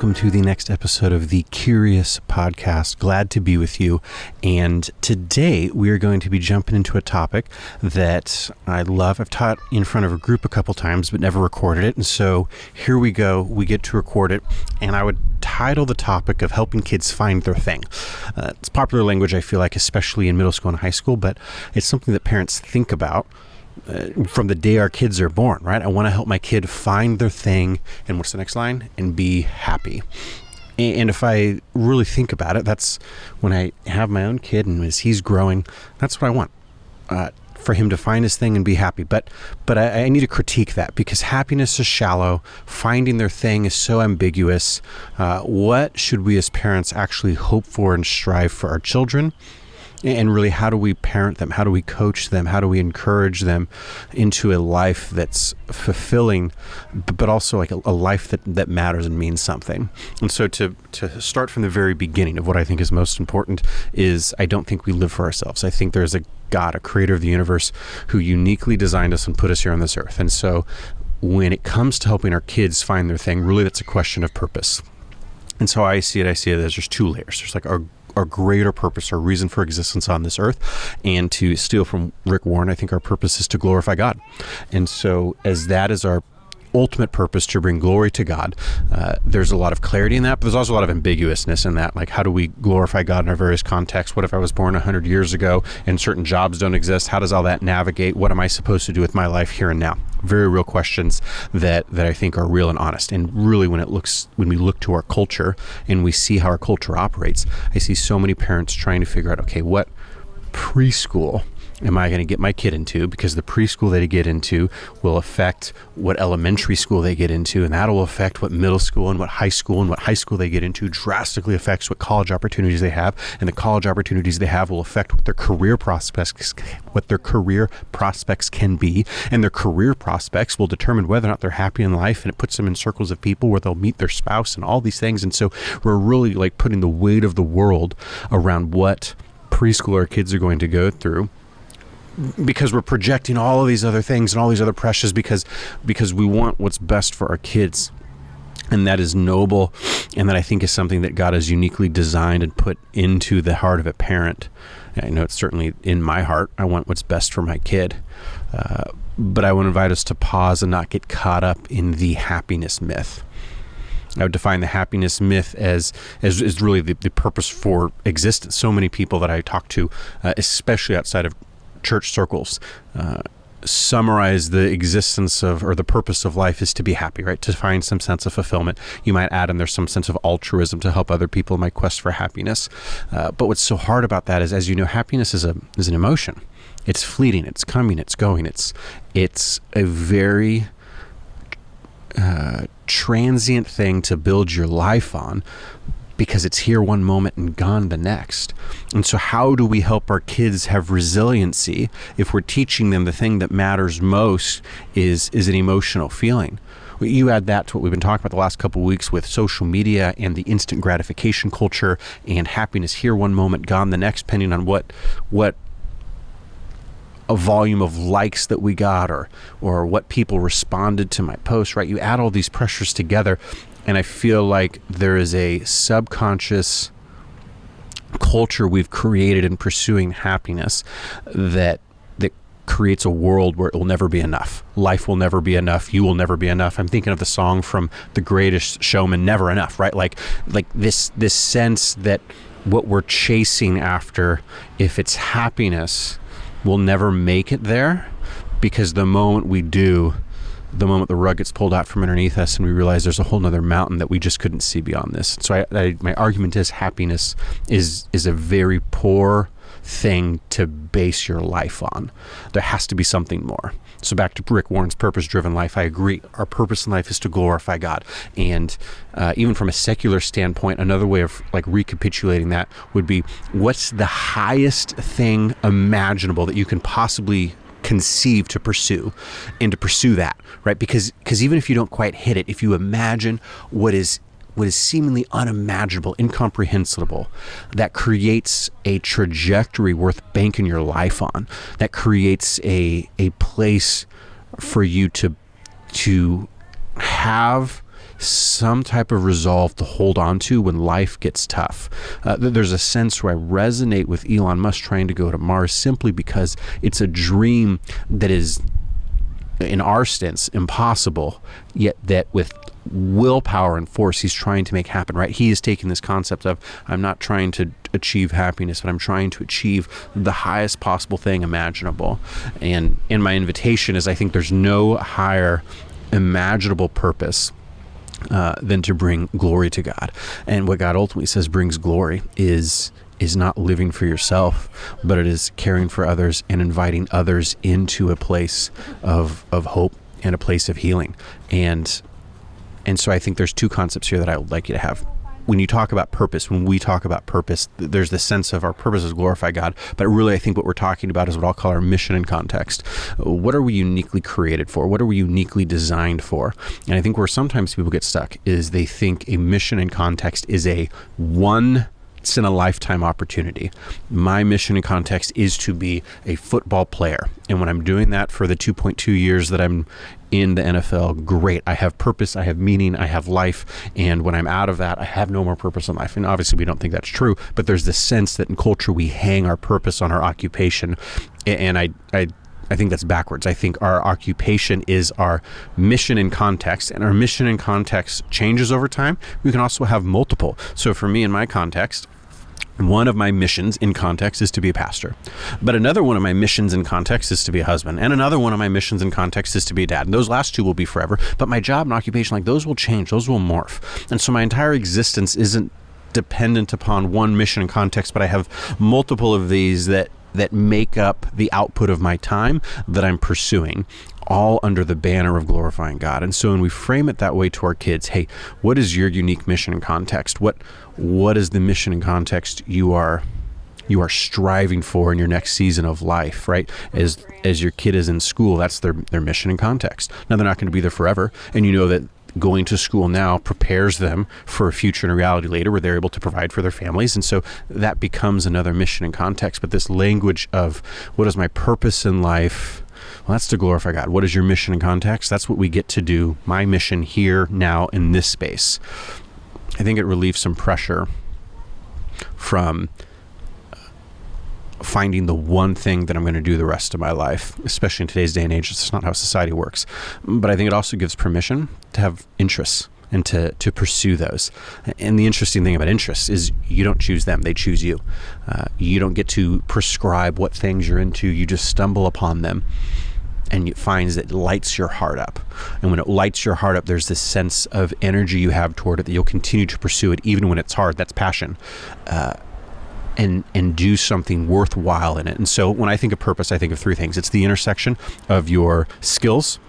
welcome to the next episode of the Curious Podcast. Glad to be with you. And today we are going to be jumping into a topic that I love. I've taught in front of a group a couple times, but never recorded it. And so here we go. We get to record it. And I would title the topic of helping kids find their thing. It's popular language, I feel like, especially in middle school and high school, but it's something that parents think about from the day our kids are born, right? I want to help my kid find their thing, and what's the next line? And be happy. And if I really think about it, that's when I have my own kid and as he's growing, that's what I want, for him to find his thing and be happy. But I need to critique that because happiness is shallow. Finding their thing is so ambiguous. What should we as parents actually hope for and strive for our children? And really, how do we parent them? How do we coach them? How do we encourage them into a life that's fulfilling, but also like a life that matters and means something? And so to start from the very beginning of what I think is most important is I don't think we live for ourselves. I think there's a God, a creator of the universe, who uniquely designed us and put us here on this earth. And so when it comes to helping our kids find their thing, really that's a question of purpose. And so I see it as there's two layers. There's like our greater purpose, our reason for existence on this earth. And to steal from Rick Warren, I think our purpose is to glorify God. And so as that is our ultimate purpose, to bring glory to God, there's a lot of clarity in that, but there's also a lot of ambiguousness in that. Like, how do we glorify God in our various contexts? What if I was born 100 years ago and certain jobs don't exist? How does all that navigate? What am I supposed to do with my life here and now? Very real questions that I think are real and honest. And really, when we look to our culture and we see how our culture operates, I see so many parents trying to figure out, okay, what preschool am I going to get my kid into? Because the preschool they get into will affect what elementary school they get into, and that'll affect what middle school and what high school they get into drastically affects what college opportunities they have, and the college opportunities they have will affect what their career prospects can be, and their career prospects will determine whether or not they're happy in life, and it puts them in circles of people where they'll meet their spouse and all these things. And so we're really like putting the weight of the world around what preschool our kids are going to go through, because we're projecting all of these other things and all these other pressures because we want what's best for our kids. And that is noble, and that I think is something that God has uniquely designed and put into the heart of a parent. I know it's certainly in my heart. I want what's best for my kid. But I want to invite us to pause and not get caught up in the happiness myth. I would define the happiness myth as really the purpose for existence. So many people that I talk to, especially outside of church circles, summarize the existence of, or the purpose of life is to be happy, right? To find some sense of fulfillment. You might add in there's some sense of altruism to help other people in my quest for happiness. But what's so hard about that is, as you know, happiness is an emotion. It's fleeting. It's coming. It's going. It's a very transient thing to build your life on, because it's here one moment and gone the next. And so how do we help our kids have resiliency if we're teaching them the thing that matters most is an emotional feeling? You add that to what we've been talking about the last couple of weeks with social media and the instant gratification culture and happiness here one moment, gone the next, depending on what a volume of likes that we got or what people responded to my post, right? You add all these pressures together, and I feel like there is a subconscious culture we've created in pursuing happiness that creates a world where it will never be enough. Life will never be enough. You will never be enough. I'm thinking of the song from The Greatest Showman, Never Enough, right? Like this sense that what we're chasing after, if it's happiness, we'll never make it there, because the moment we do, the moment the rug gets pulled out from underneath us and we realize there's a whole nother mountain that we just couldn't see beyond this. So my argument is happiness is a very poor thing to base your life on. There has to be something more. So back to Rick Warren's purpose-driven life, I agree. Our purpose in life is to glorify God. And even from a secular standpoint, another way of like recapitulating that would be, what's the highest thing imaginable that you can possibly conceive to pursue, and to pursue that, right? Because even if you don't quite hit it, if you imagine what is seemingly unimaginable, incomprehensible, that creates a trajectory worth banking your life on. That creates a place for you to have some type of resolve to hold on to when life gets tough. There's a sense where I resonate with Elon Musk trying to go to Mars simply because it's a dream that is, in our sense, impossible, yet that with willpower and force he's trying to make happen, right? He is taking this concept of, I'm not trying to achieve happiness, but I'm trying to achieve the highest possible thing imaginable. And my invitation is, I think there's no higher imaginable purpose than to bring glory to God. And what God ultimately says brings glory is not living for yourself, but it is caring for others and inviting others into a place of hope and a place of healing. And so I think there's two concepts here that I would like you to have. When you talk about purpose, when we talk about purpose, there's the sense of our purpose is glorify God. But really, I think what we're talking about is what I'll call our mission and context. What are we uniquely created for? What are we uniquely designed for? And I think where sometimes people get stuck is they think a mission and context is a once-in-a-lifetime opportunity. My mission and context is to be a football player. And when I'm doing that for the 2.2 years that I'm in the NFL, great. I have purpose, I have meaning, I have life. And when I'm out of that, I have no more purpose in life. And obviously we don't think that's true, but there's this sense that in culture we hang our purpose on our occupation. And I think that's backwards. I think our occupation is our mission in context, and our mission in context changes over time. We can also have multiple. So for me, in my context, one of my missions in context is to be a pastor. But another one of my missions in context is to be a husband. And another one of my missions in context is to be a dad. And those last two will be forever. But my job and occupation, like those will change. Those will morph. And so my entire existence isn't dependent upon one mission and context, but I have multiple of these that make up the output of my time that I'm pursuing, all under the banner of glorifying God. And so when we frame it that way to our kids, hey, what is your unique mission and context? What is the mission and context you are striving for in your next season of life, right? As your kid is in school, that's their mission and context. Now, they're not going to be there forever. And you know that going to school now prepares them for a future and a reality later where they're able to provide for their families. And so that becomes another mission and context. But this language of what is my purpose in life? Well, that's to glorify God. What is your mission and context? That's what we get to do. My mission here, now, in this space. I think it relieves some pressure from finding the one thing that I'm going to do the rest of my life, especially in today's day and age. It's not how society works. But I think it also gives permission to have interests and to pursue those. And the interesting thing about interests is you don't choose them, they choose you. You don't get to prescribe what things you're into, you just stumble upon them. And it finds that it lights your heart up. And when it lights your heart up, there's this sense of energy you have toward it that you'll continue to pursue it even when it's hard. That's passion. And do something worthwhile in it. And so when I think of purpose, I think of three things. It's the intersection of your skills,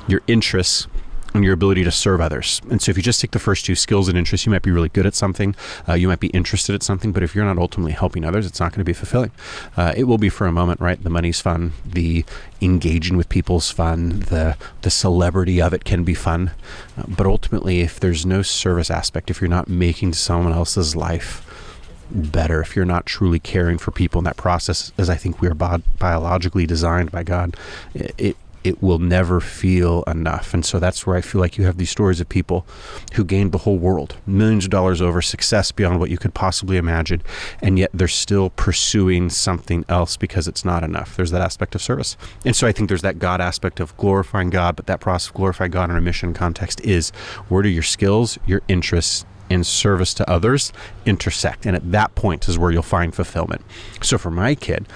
your interests, and your ability to serve others. And so if you just take the first two, skills and interests, you might be really good at something. You might be interested at something, but if you're not ultimately helping others, it's not going to be fulfilling. It will be for a moment, right? The money's fun. The engaging with people's fun. The celebrity of it can be fun. But ultimately, if there's no service aspect, if you're not making someone else's life better, if you're not truly caring for people in that process, as I think we are biologically designed by God, it will never feel enough. And so that's where I feel like you have these stories of people who gained the whole world, millions of dollars over, success beyond what you could possibly imagine, and yet they're still pursuing something else because it's not enough. There's that aspect of service. And so I think there's that God aspect of glorifying God, but that process of glorifying God in a mission context is, where do your skills, your interests, in service to others intersect? And at that point is where you'll find fulfillment. So for my kid,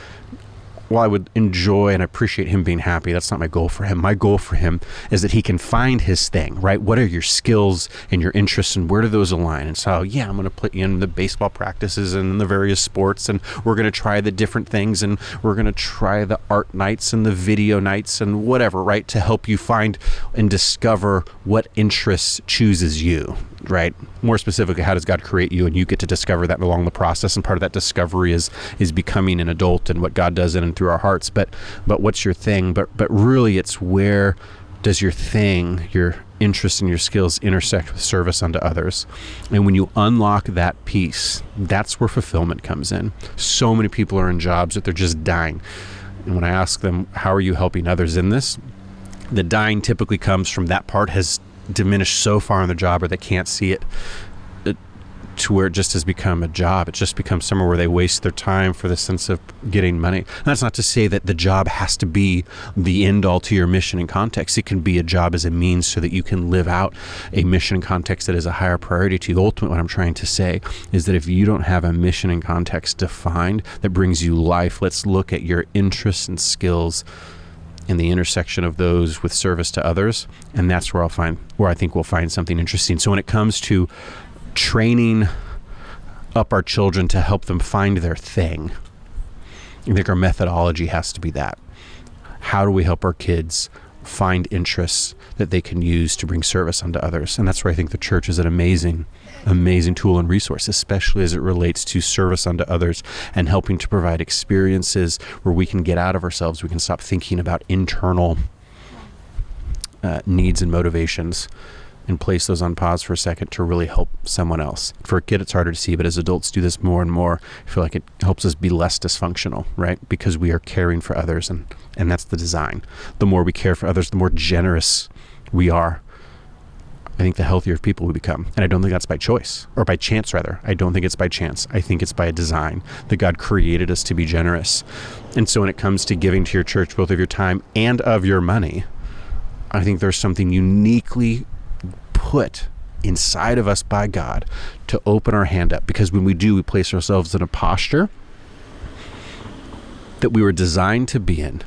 while I would enjoy and appreciate him being happy, that's not my goal for him. My goal for him is that he can find his thing, right? What are your skills and your interests, and where do those align? And so, yeah, I'm going to put you in the baseball practices and the various sports, and we're going to try the different things, and we're going to try the art nights and the video nights and whatever, right? To help you find and discover what interests chooses you, right? More specifically, how does God create you? And you get to discover that along the process. And part of that discovery is becoming an adult and what God does in and through our hearts. But what's your thing? But really, it's where does your thing, your interest and your skills intersect with service unto others? And when you unlock that piece, that's where fulfillment comes in. So many people are in jobs that they're just dying. And when I ask them, how are you helping others in this? The dying typically comes from that part has diminished so far on the job, or they can't see it to where it just has become a job. It just becomes somewhere where they waste their time for the sense of getting money. And that's not to say that the job has to be the end all to your mission and context. It can be a job as a means so that you can live out a mission and context that is a higher priority to you. Ultimately, what I'm trying to say is that if you don't have a mission and context defined that brings you life, let's look at your interests and skills in the intersection of those with service to others. And that's where I think we'll find something interesting. So when it comes to training up our children to help them find their thing, I think our methodology has to be that. How do we help our kids find interests that they can use to bring service unto others? And that's where I think the church is an amazing tool and resource, especially as it relates to service unto others and helping to provide experiences where we can get out of ourselves. We can stop thinking about internal needs and motivations and place those on pause for a second to really help someone else. For a kid, it's harder to see, but as adults do this more and more, I feel like it helps us be less dysfunctional, right? Because we are caring for others, and that's the design. The more we care for others, the more generous we are. I think the healthier people we become. And I don't think that's by choice, or by chance rather. I don't think it's by chance. I think it's by a design that God created us to be generous. And so when it comes to giving to your church, both of your time and of your money, I think there's something uniquely put inside of us by God to open our hand up, because when we do, we place ourselves in a posture that we were designed to be in.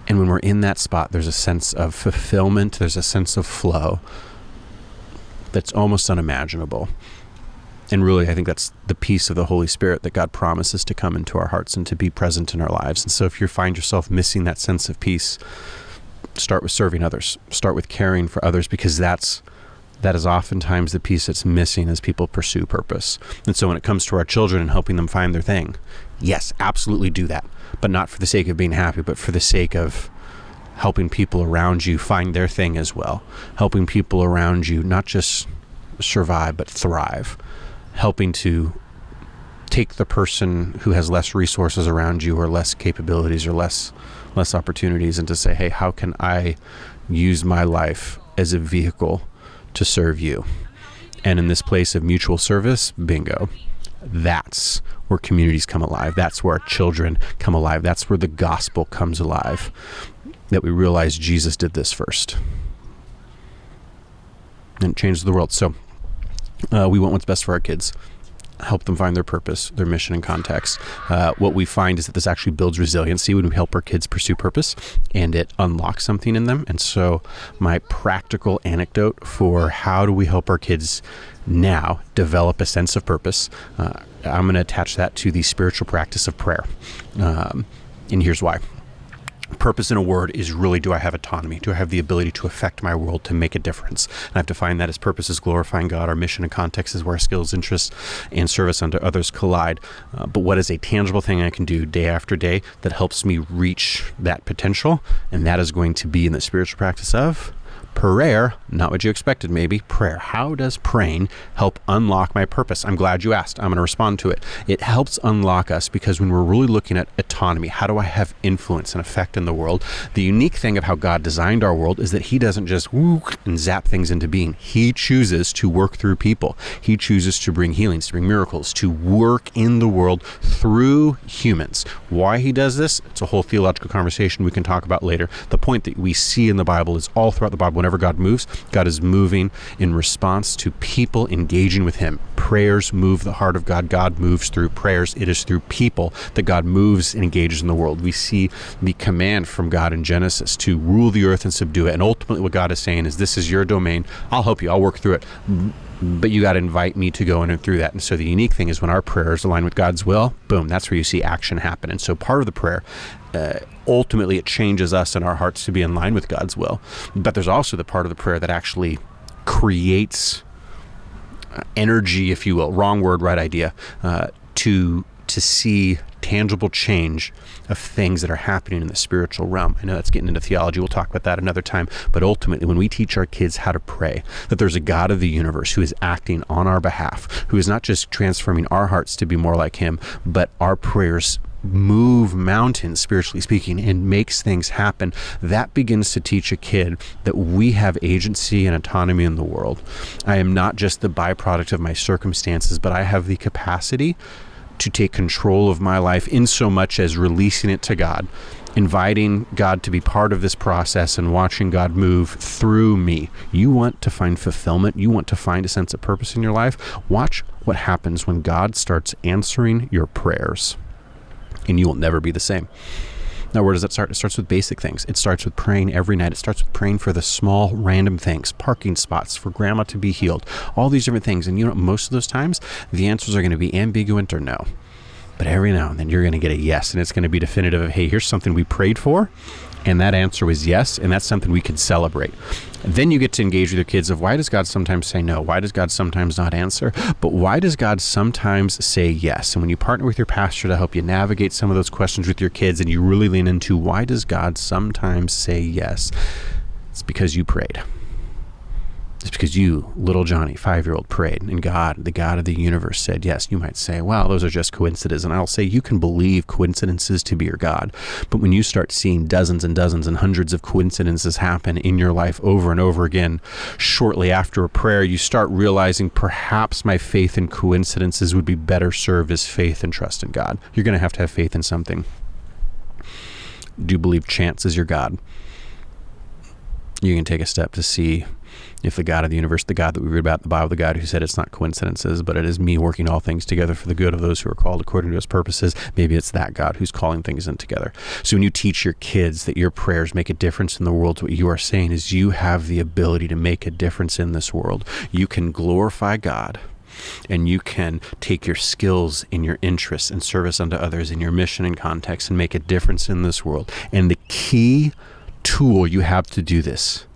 And when we're in that spot, there's a sense of fulfillment, there's a sense of flow that's almost unimaginable. And really, I think that's the peace of the Holy Spirit that God promises to come into our hearts and to be present in our lives. And so if you find yourself missing that sense of peace, start with serving others, start with caring for others, because that is oftentimes the piece that's missing as people pursue purpose. And so when it comes to our children and helping them find their thing, yes, absolutely do that, but not for the sake of being happy, but for the sake of helping people around you find their thing as well, helping people around you not just survive, but thrive, helping to take the person who has less resources around you, or less capabilities, or less opportunities, and to say, hey, how can I use my life as a vehicle to serve you? And in this place of mutual service, bingo, that's where communities come alive. That's where our children come alive. That's where the gospel comes alive, that we realize Jesus did this first. And it changed the world. So we want what's best for our kids. Help them find their purpose, their mission and context. What we find is that this actually builds resiliency when we help our kids pursue purpose, and it unlocks something in them. And so my practical anecdote for how do we help our kids now develop a sense of purpose, I'm going to attach that to the spiritual practice of prayer. And here's why. Purpose in a word is really, do I have autonomy? Do I have the ability to affect my world, to make a difference? And I've defined that as purpose is glorifying God. Our mission and context is where our skills, interests, and service unto others collide. But what is a tangible thing I can do day after day that helps me reach that potential? And that is going to be in the spiritual practice of prayer. Not what you expected, maybe. Prayer. How does praying help unlock my purpose? I'm glad you asked. I'm going to respond to it. It helps unlock us because when we're really looking at autonomy, how do I have influence and effect in the world? The unique thing of how God designed our world is that he doesn't just whoop and zap things into being. He chooses to work through people. He chooses to bring healings, to bring miracles, to work in the world through humans. Why he does this? It's a whole theological conversation we can talk about later. The point that we see in the Bible is all throughout the Bible, whenever God moves, God is moving in response to people engaging with him. Prayers move the heart of God. God moves through prayers. It is through people that God moves and engages in the world. We see the command from God in Genesis to rule the earth and subdue it. And ultimately what God is saying is, this is your domain. I'll help you. I'll work through it. But you got to invite me to go in and through that. And so the unique thing is when our prayers align with God's will, boom, that's where you see action happen. And so part of the prayer, ultimately it changes us and our hearts to be in line with God's will. But there's also the part of the prayer that actually creates energy, if you will, wrong word, right idea, to see tangible change of things that are happening in the spiritual realm. I know that's getting into theology. We'll talk about that another time. But ultimately, when we teach our kids how to pray, that there's a God of the universe who is acting on our behalf, who is not just transforming our hearts to be more like him, but our prayers move mountains, spiritually speaking, and makes things happen, that begins to teach a kid that we have agency and autonomy in the world. I am not just the byproduct of my circumstances, but I have the capacity to take control of my life in so much as releasing it to God, inviting God to be part of this process and watching God move through me. You want to find fulfillment? You want to find a sense of purpose in your life? Watch what happens when God starts answering your prayers, and you will never be the same. Now, where does it start? It starts with basic things. It starts with praying every night. It starts with praying for the small, random things, parking spots, for grandma to be healed, all these different things. And most of those times, the answers are going to be ambiguous or no. But every now and then, you're going to get a yes, and it's going to be definitive of, hey, here's something we prayed for, and that answer was yes, and that's something we can celebrate. And then you get to engage with your kids of, why does God sometimes say no? Why does God sometimes not answer? But why does God sometimes say yes? And when you partner with your pastor to help you navigate some of those questions with your kids, and you really lean into, why does God sometimes say yes? It's because you prayed. It's because you, little Johnny, 5-year-old, prayed, and God, the God of the universe, said yes. You might say, wow, those are just coincidences. And I'll say, you can believe coincidences to be your God. But when you start seeing dozens and dozens and hundreds of coincidences happen in your life over and over again, shortly after a prayer, you start realizing perhaps my faith in coincidences would be better served as faith and trust in God. You're going to have faith in something. Do you believe chance is your God? You can take a step to see if the God of the universe, the God that we read about in the Bible, the God who said it's not coincidences, but it is me working all things together for the good of those who are called according to his purposes, maybe it's that God who's calling things in together. So when you teach your kids that your prayers make a difference in the world, what you are saying is you have the ability to make a difference in this world. You can glorify God, and you can take your skills and your interests and service unto others in your mission and context and make a difference in this world. And the key tool you have to do this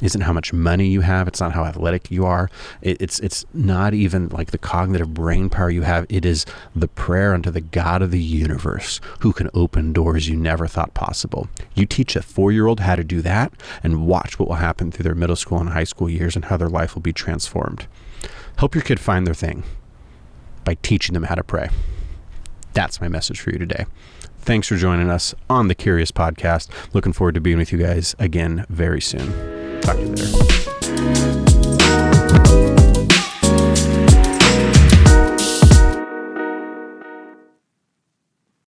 isn't how much money you have. It's not how athletic you are. It's not even like the cognitive brain power you have. It is the prayer unto the God of the universe who can open doors you never thought possible. You teach a 4-year-old how to do that, and watch what will happen through their middle school and high school years and how their life will be transformed. Help your kid find their thing by teaching them how to pray. That's my message for you today. Thanks for joining us on the Curious Podcast. Looking forward to being with you guys again very soon. Talk to you later.